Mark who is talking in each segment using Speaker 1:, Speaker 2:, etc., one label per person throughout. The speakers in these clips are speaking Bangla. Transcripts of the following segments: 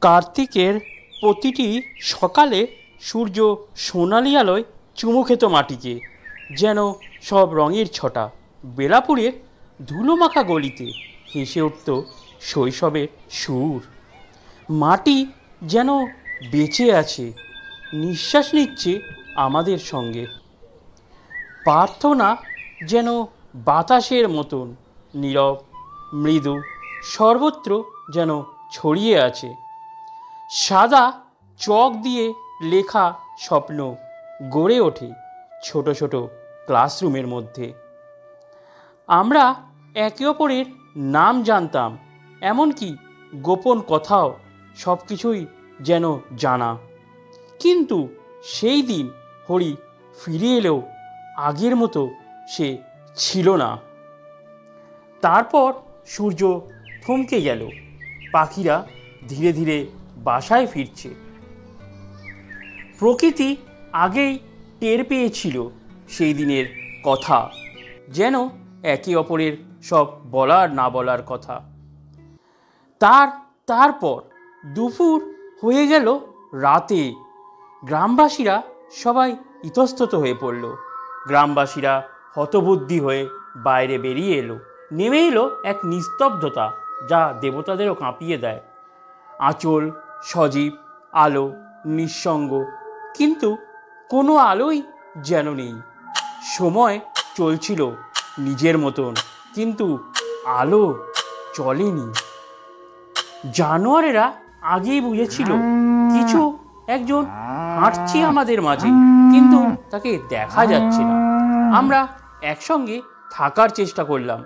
Speaker 1: কার্তিকের প্রতিটি সকালে সূর্য সোনালি আলোয় চুমু খেত মাটিকে, যেন সব রঙের ছটা। বেলাপুরের ধুলোমাখা গলিতে হেসে উঠত শৈশবের সুর। মাটি যেন বেঁচে আছে, নিঃশ্বাস নিচ্ছে আমাদের সঙ্গে। প্রার্থনা যেন বাতাসের মতন নীরব, মৃদু, সর্বত্র যেন ছড়িয়ে আছে। সাদা চক দিয়ে লেখা স্বপ্ন গড়ে ওঠে ছোট ছোট ক্লাসরুমের মধ্যে। আমরা একে অপরের নাম জানতাম, এমনকি গোপন কথাও, সব কিছুই যেন জানা। কিন্তু সেই দিন হরি ফিরে এলেও আগের মতো সে ছিল না। তারপর সূর্য থমকে গেল, পাখিরা ধীরে ধীরে বাসায় ফিরছে। প্রকৃতি আগেই টের পেয়েছিল সেই দিনের কথা, যেন একে অপরের সব বলার না বলার কথা। তারপর দুপুর হয়ে গেল রাতে। গ্রামবাসীরা সবাই ইতস্তত হয়ে পড়ল। গ্রামবাসীরা হতবুদ্ধি হয়ে বাইরে বেরিয়ে এলো। নেমে এলো এক নিস্তব্ধতা, যা দেবতাদেরও কাঁপিয়ে দেয়। আঁচল সজীব, আলো নিঃসঙ্গ, কিন্তু কোনো আলোই যেন নেই। সময় চলছিল নিজের মতন, কিন্তু আলো চলেনি। জানোয়ারেরা আগেই বুঝেছিল কিছু একজন হাঁটছে আমাদের মাঝে, কিন্তু তাকে দেখা যাচ্ছে না। আমরা একসঙ্গে থাকার চেষ্টা করলাম।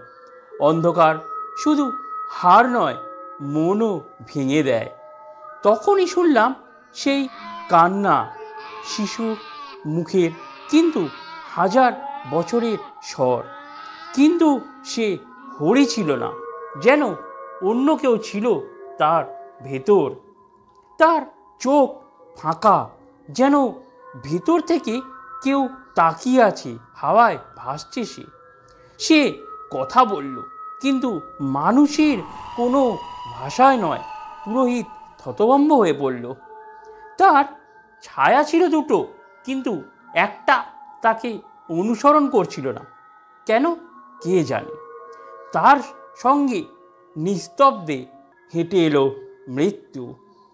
Speaker 1: অন্ধকার শুধু হাড় নয়, মনও ভেঙে দেয়। তখনই শুনলাম সেই কান্না, শিশুর মুখের, কিন্তু হাজার বছরের স্বর। কিন্তু সে হরি ছিল না, যেন অন্য কেউ ছিল তার ভেতর। তার চোখ ফাঁকা, যেন ভেতর থেকে কেউ তাকিয়ে আছে, হাওয়ায় ভাসছে সে। সে কথা বলল, কিন্তু মানুষের কোনো ভাষায় নয়। পুরোহিত থতভম্ব হয়ে পড়ল। তার ছায়া ছিল দুটো, কিন্তু একটা তাকে অনুসরণ করছিল না। কেন কে জানে। তার সঙ্গে নিস্তব্ধে হেঁটে এলো মৃত্যু।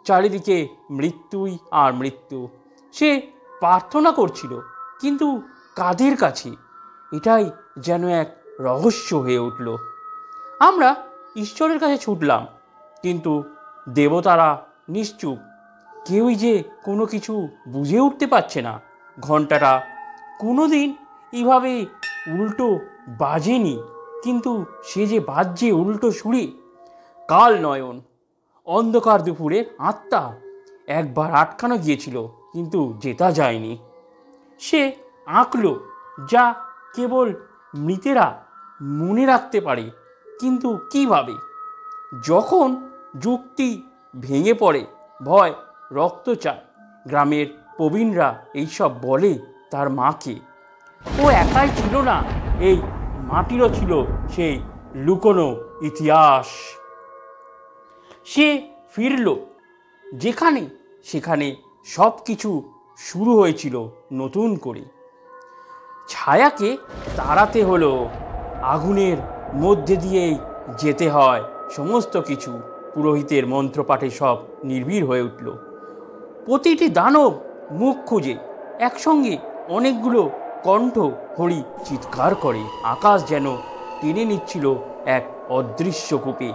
Speaker 1: চারিদিকে মৃত্যুই আর মৃত্যু। সে প্রার্থনা করছিল, কিন্তু কাদের কাছে? এটাই যেন এক রহস্য হয়ে উঠল। আমরা ঈশ্বরের কাছে ছুটলাম, কিন্তু দেবতারা নিশ্চুপ। কেউই যে কোনো কিছু বুঝে উঠতে পারছে না। ঘণ্টাটা কোনো দিন এইভাবে উল্টো বাজেনি, কিন্তু সে যে বাজছে উল্টো সুরে। কাল নয়ন, অন্ধকার দুপুরের আত্মা, একবার আটকানো গিয়েছিল, কিন্তু জেতা যায়নি। সে আঁকল, যা কেবল মৃতেরা মনে রাখতে পারে, কিন্তু কিভাবে? যখন যুক্তি ভেঙে পড়ে, ভয় রক্ত চায়। গ্রামের প্রবীণরা এইসব বলে তার মাকে। ও একাই ছিল না, এই মাটিরও ছিল সেই লুকোনো ইতিহাস। সে ফিরল, যেখানে সেখানে সব কিছু শুরু হয়েছিল নতুন করে। ছায়াকে তাড়াতে হলো, আগুনের মধ্যে দিয়েই যেতে হয় সমস্ত কিছু। পুরোহিতের মন্ত্রপাঠে সব নির্ভীর হয়ে উঠল। প্রতিটি দানব মুখ খুঁজে। একসঙ্গে অনেকগুলো কণ্ঠ হরি চিৎকার করে। আকাশ যেন টেনে নিচ্ছিল এক অদৃশ্য কূপে।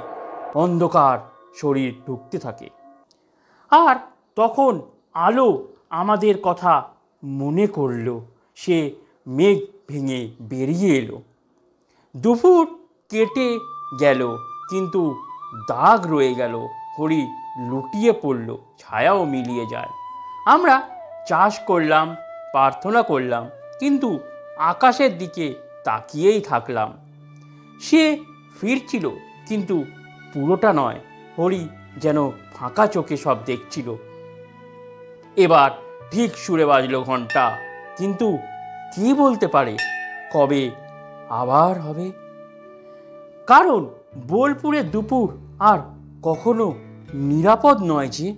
Speaker 1: অন্ধকার শরীর ঢুকতে থাকে। আর তখন আলো আমাদের কথা মনে করল। সে মেঘ ভেঙে বেরিয়ে এলো। দুপুর কেটে গেল, কিন্তু দাগ রয়ে গেল। হরি লুটিয়ে পড়ল, ছায়াও মিলিয়ে যায়। আমরা চাষ করলাম, প্রার্থনা করলাম, কিন্তু আকাশের দিকে তাকিয়েই থাকলাম। সে ফিরছিল, কিন্তু পুরোটা নয়। হরি যেন ফাঁকা চোখে সব দেখছিল। এবার ঠিক সুরে বাজলো ঘণ্টা, কিন্তু কে বলতে পারে কবে আবার হবে? কারণ বোলপুরে দুপুর আর কখনো নিরাপদ নয় যে।